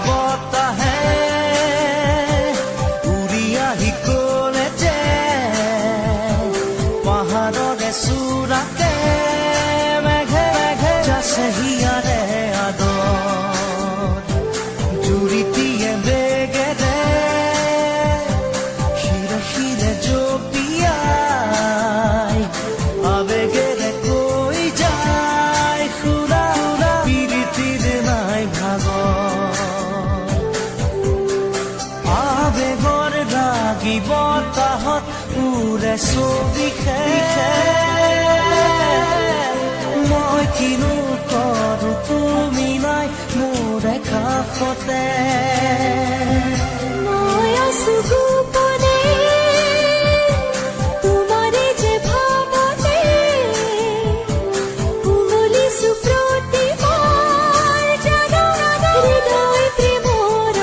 বতাহে উৰি আহি ক'লে যে পাহাৰৰে চূড়াকে মেঘে মেঘে যাছে হিয়াৰে আদৰ জুৰিটিয়ে বেগেৰে শিৰে শিৰে জপিয়াই আবেগেৰে কৈ যায় সুৰা সুৰা পিৰিতিৰ নাই ভাগৰ আবেগৰ ৰাগি বতাহত উৰে ছবিখে মই কিনো কৰো তুমি নাই মোৰে কাষতে মই আছো গোপনে তোমাৰে যে ভাৱতে উমলিছো প্ৰতিবাৰ জাগা হৃদয় প্ৰেমৰ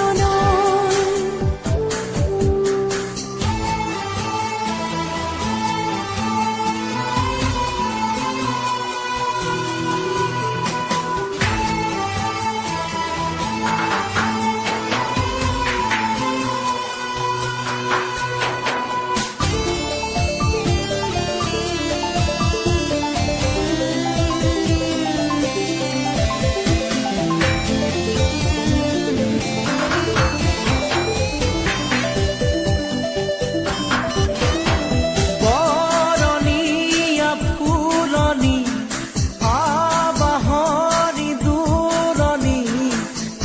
বৰণীয়া ফুলনি আবাহনি দূৰণি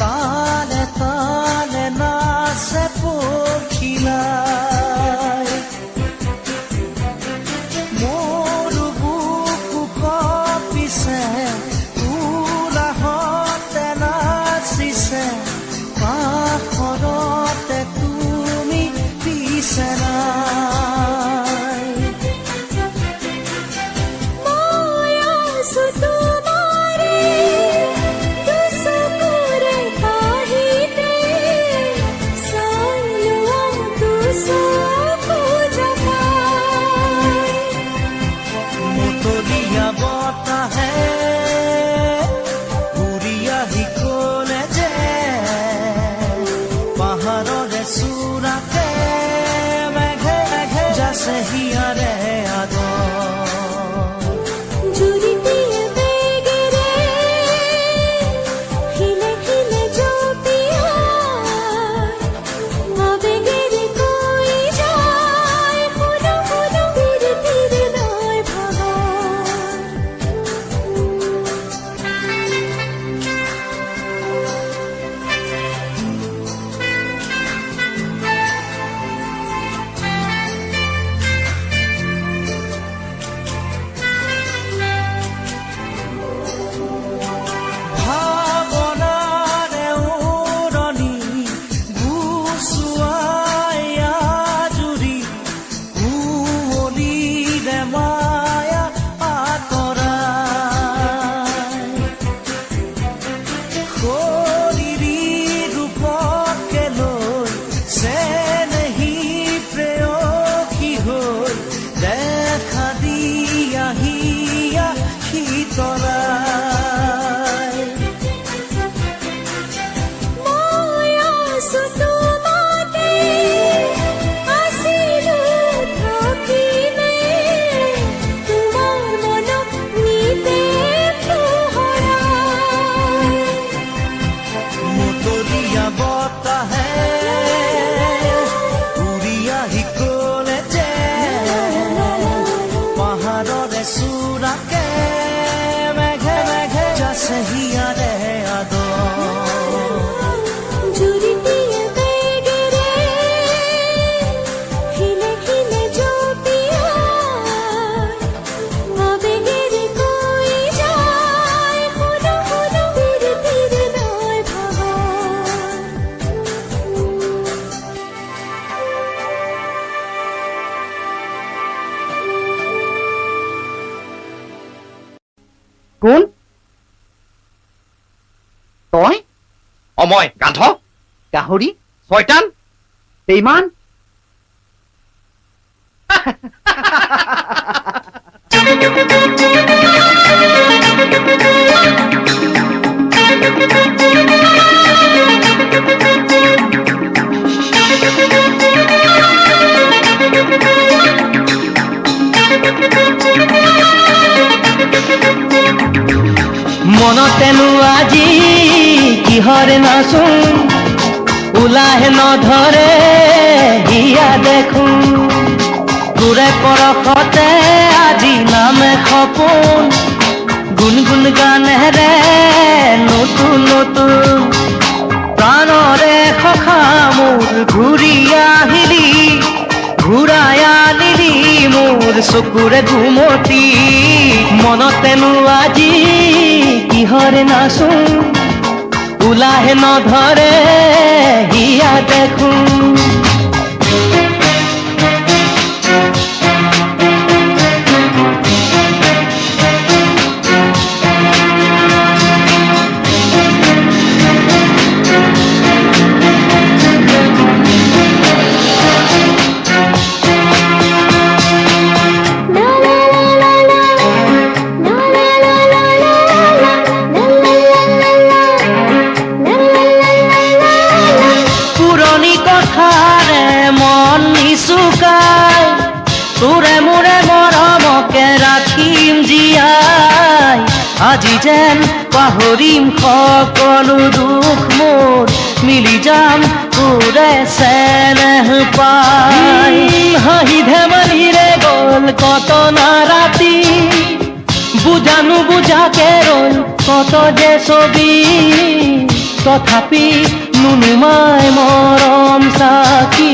তালে তালে নাচে পখিলাই মোৰ বুকু কঁপিছে উলাহতে নাচিছে কাষৰতে তুমি পিছে নাই মই আছো তোমাৰে দুচকুৰে কাহিতে চাই লোৱা দুচকু জপাই মুতলীয়া বতাহে উৰি আহি ক'লে যে পাহাৰৰে চূড়াকে মেঘে মেঘে যাছে হিয়াৰে আদৰ জুৰিটিয়ে বেগেৰে শিলে শিলে জপিয়াই আবেগেৰে কৈ যায় শুনো শুনো পিৰিতিৰ নাই ভাগৰ ভাৱনাৰে উৰণি গুচুৱাই আজুৰি কুঁৱলীৰে মায়া আঁতৰাই শৰীৰী ৰূপকে লৈ চেনেহী প্ৰেয়সী হৈ দেখা দিয়া হিয়া শীতলাই মই আছো তোমাতে আছিলো থাকিলে তোমাৰ মনত নিতে পোহৰাই মুতলীয়া বতাহে উৰি আহি ক'লে যে পাহাৰৰে চূড়াকে মেঘে মেঘে যাছে হিয়াৰে আদৰ জুৰিটিয়ে বেগেৰে শিলে শিলে জপিয়াই আবেগেৰে কৈ যায় শুনো শুনো পিৰিতিৰ নাই ভাগৰ কোন তই অময় গাধ গাহৰি ছয়তান বেইমান মনতেনো আজি কিহৰে নাচোন ওলাহে নধৰে হিয়া দেখোন তোৰে পৰশতে আজি নামে সপোন গুণগুণ গানেৰে নতুন নতুন প্ৰাণৰে সখা মোৰ ঘূৰি আহিলি ঘূৰাই আনিলি মোৰ চকুৰে ঘুমতি মনতেনো আজি কিহৰে নাচোন ওলাহে নধৰে হিয়া দেখোন তোৰে মোৰে মৰমকে ৰাখিম জীয়াই আজি যেন পাহৰিম সকলো দুখ মোৰ মিলি যাম তোৰে চেনেহ পাই হাঁহি ধেমালিৰে গ'ল কত না ৰাতি বুজানো বুজাকে ৰ'ল কত যে ছবি তথাপি নুনুমাই মৰম চাকি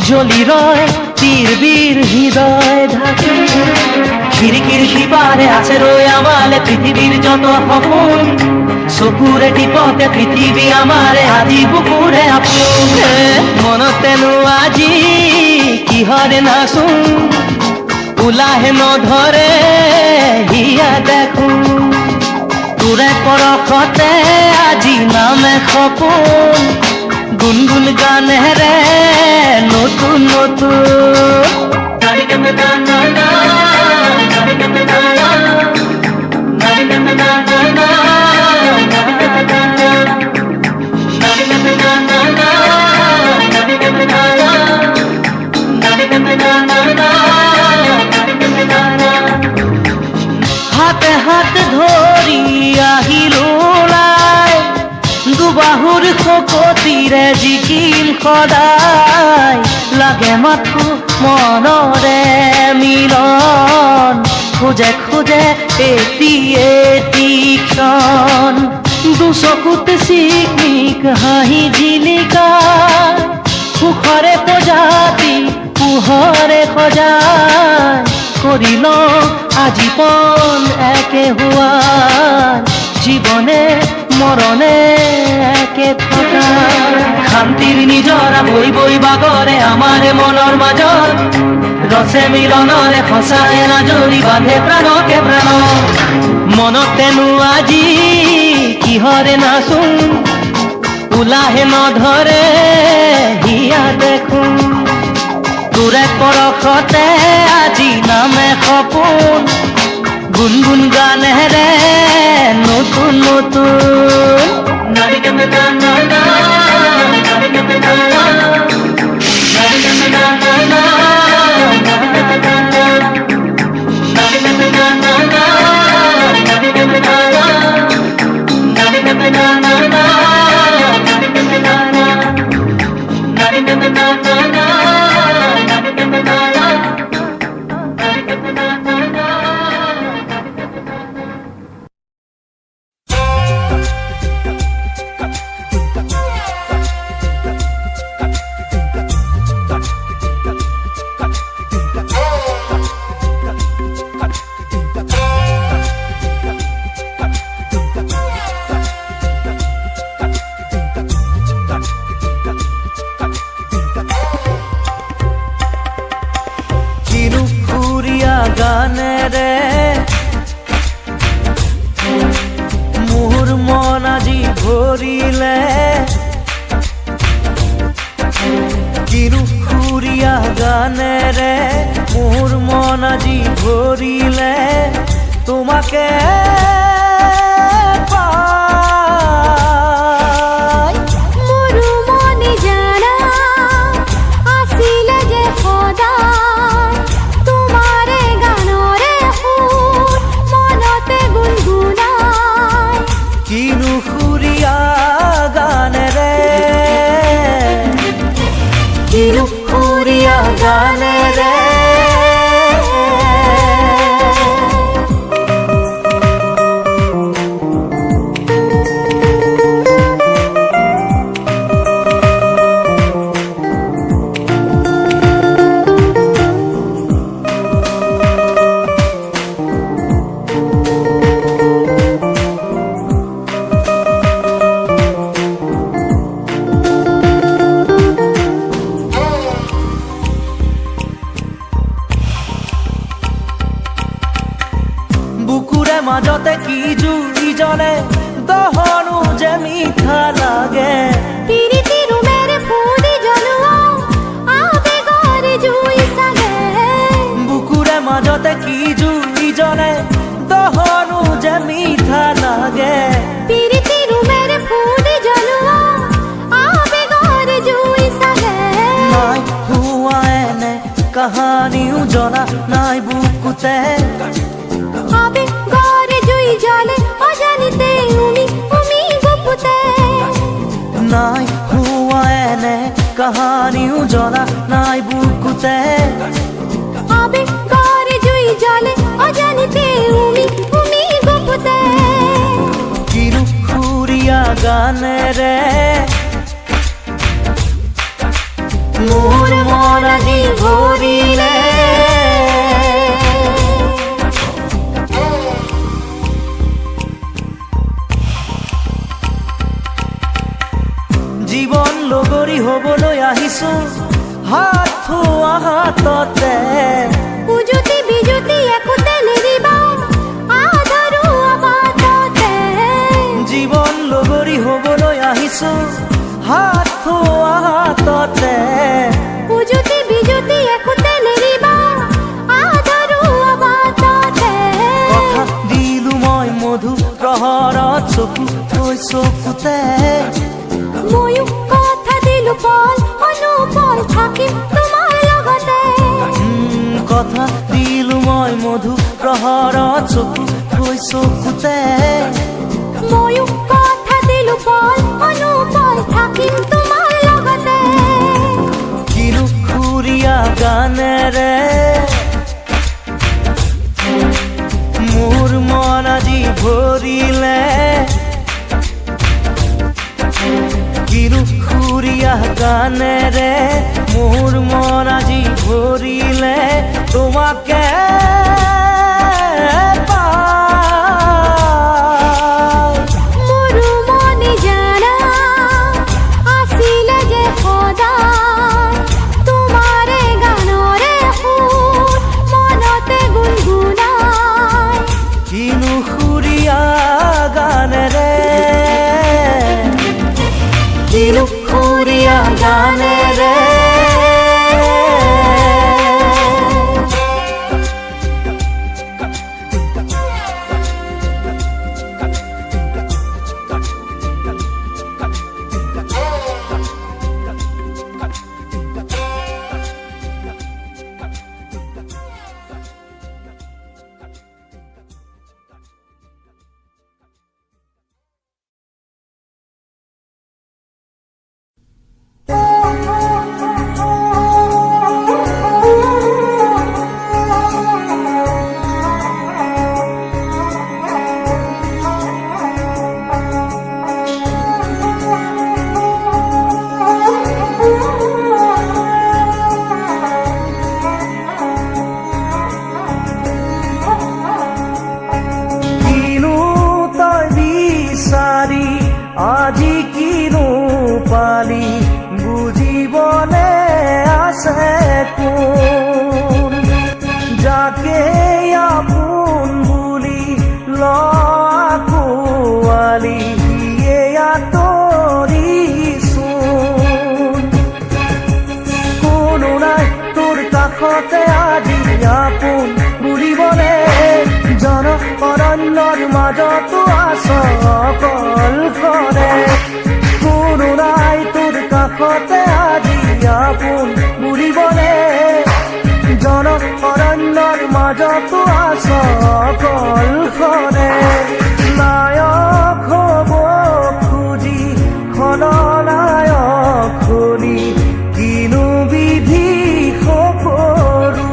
জ্বলি ৰয় তীৰবীৰ হৃদয় ঢাকি খিৰিকীৰ সিপাৰে আছে ৰৈ আমালে পৃথিৱীৰ যত সপোন চকুৰে টিপতে পৃথিৱী আমাৰে আজি বুকুৰে আপোন মনতেনো আজি কিহৰে নাচোন ওলাহে নধৰে হিয়া দেখোন তোৰে পৰশতে আজি নামে সপোন গুণগুণ গানেৰে নতুন হাতে হাত ধৰি আহিলো দুবাহুৰ শকতিৰে জিকিম সদায় লাগে মাথো মনৰে মিলন খোজে খোজে এটি ক্ষণ দুচকুত চিকমিক হাঁহি জিলিকা সুখৰে প্ৰজাতি পোহৰে সজায় কৰিল আজীৱন একে হোৱা জীৱনে মৰণে একে থকা শান্তিৰ নিজৰা বৈ বৈ বাগৰে আমাৰে মনৰ মাজত ৰচে মিলনৰে সঁচাই নাজৰি বান্ধে প্ৰাণকে প্ৰাণ মনতেনো আজি কিহৰে নাচোন ওলাহে নধৰে হিয়া দেখোন তোৰে পৰশতে আজি নামে সপোন গুণগুণ গানেৰে নতুন মিঠা লাগে পিৰিতি ৰুমেৰে ফুৰি জ্বলোৱা আবেগৰে জুই চাগে বুকুৰে মাজতে কি জুই জ্বলে দহনো যে মিঠা লাগে পিৰিতি ৰুমেৰে ফুৰি জ্বলোৱা আবেগৰে জুই চাগে নাই হোৱা এনে কাহানিও জনা নাই বুকুতে আবেগৰে জুই জ্বলে অজানিতে উমি গুপুতে নাই হোৱা এনে কাহানিও জনা নাই বুকুতে আবেগৰে জুই জ্বলে অজানিতে উমি গুপুতে কিনো সুৰীয়া গানেৰে মোৰ মন আজি ভৰিলে জীৱন লগৰী হবলৈ আহিছো হাত থোৱা হাততে উজুতি বিজুতি একোতে নেৰিবা আধৰুৱা বাটতে জীৱন লগৰী হবলৈ আহিছো হাত থোৱা হাততে উজুতি বিজুতি একোতে নেৰিবা আধৰুৱা বাটতে কথা দিলো মই মধু প্ৰহৰত চকু থৈ চকুতে ময়ো কথা দিলো পল অনুপল থাকিম তোমাৰ লগতে কথা দিলো মই মধু প্ৰহৰত চকু থৈ চকুতে ময়ো কথা দিলো পল অনুপল থাকিম তোমাৰ লগতে কিনো সুৰীয়া গানেৰে মোৰ মন আজি ভৰিলে কিনো সুৰীয়া গানেৰে মোৰ মন আজি ভৰিলে তোমাকে পাই মোৰো মনে জানা আছিলে যে সদায় তোমাৰে গানৰে সুৰ মনতে গুণগুণাই কিনো সুৰীয়া গানেৰে কিনো সুৰীয়া গানেৰে কিনো তই বিচাৰি আজি কিনো পালি বুজিবলে আছে কোন যাকে আপোন বুলি লাকুৱালি সিয়ে আঁতৰিছোন কোনো নাই তোৰ কাষতে আজি আপোন বুলিবলে জন অৰণ্যৰ মাজতো আছ অকল কৰে কোনো নাই তোৰ কাষতে আজি আপোন বুলিবলে জন অৰণ্যৰ মাজতো আছ অকল কৰে নায়ক হ'ব খুজি খলনায়ক শুনি কিনো বিধি সকলো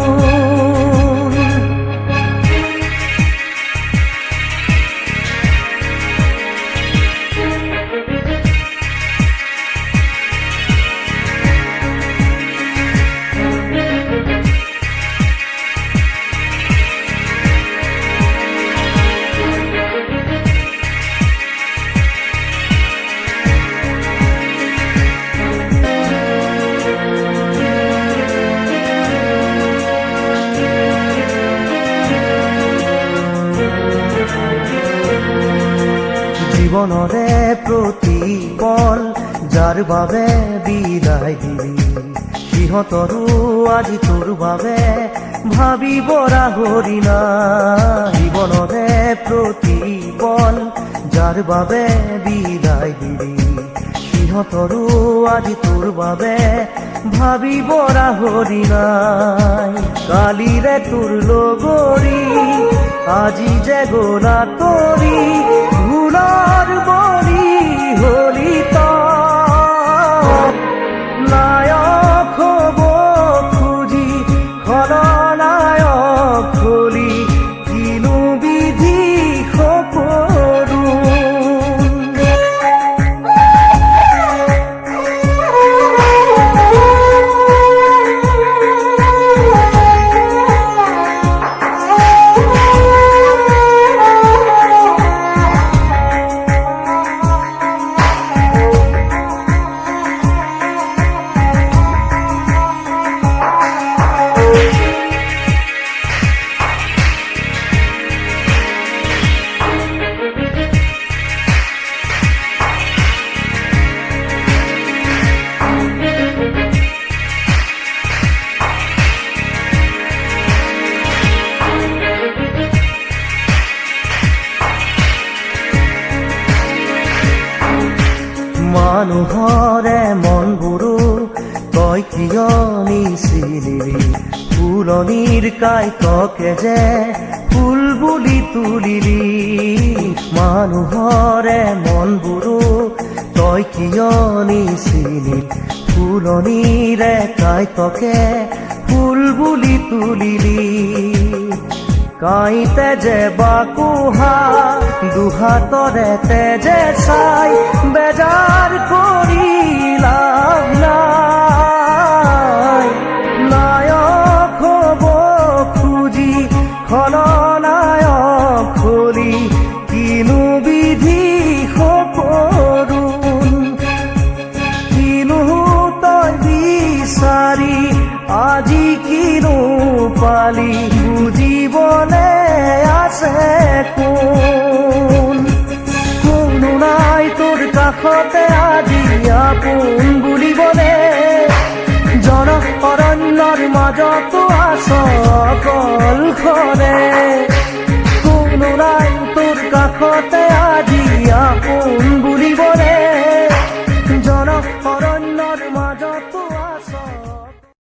জীৱনৰে প্ৰতি যাৰ বাবে বিদায় দিলি সিহঁতৰো আজি তোৰ বাবে ভাবিব ৰাহৰি নাই জীৱনৰে প্ৰতিপল যাৰ বাবে বিদায় দিলি সিহঁতৰো আজি তোৰ বাবে ভাবিব ৰাহৰি নাই কালিৰে তোৰ লগৰী আজি যে গলা তৰি ভুলৰ বলি হলি তই নায়ক হব খুজি খলনায়ক হলি কিনো বিধি সকলো মানুহৰে মনবোৰো তই কিয় নিচিনিলি ফুলনিৰ কাইতকে যে ফুল বুলি তুলিলি মানুহৰে মনবোৰো তই কিয় নিচিনি ফুলনিৰে কাইতকে ফুল বুলি তুলিলি কাইতে যে বাকুহা দুহাতৰে তেজে চাই বেজাৰ কৰি লাভ নাই নায়ক হব খুজি খলনায়ক হলি কিনো বিধি সকলো কিনো তই বিচাৰি আজি কিনো পালি বুজিবলে আছে কোনো নাই তোৰ কাষতে আজি আপোন বুলিবলে জন অৰণ্যৰ মাজতো আছ অকলশৰে কোনো নাই তোৰ কাষতে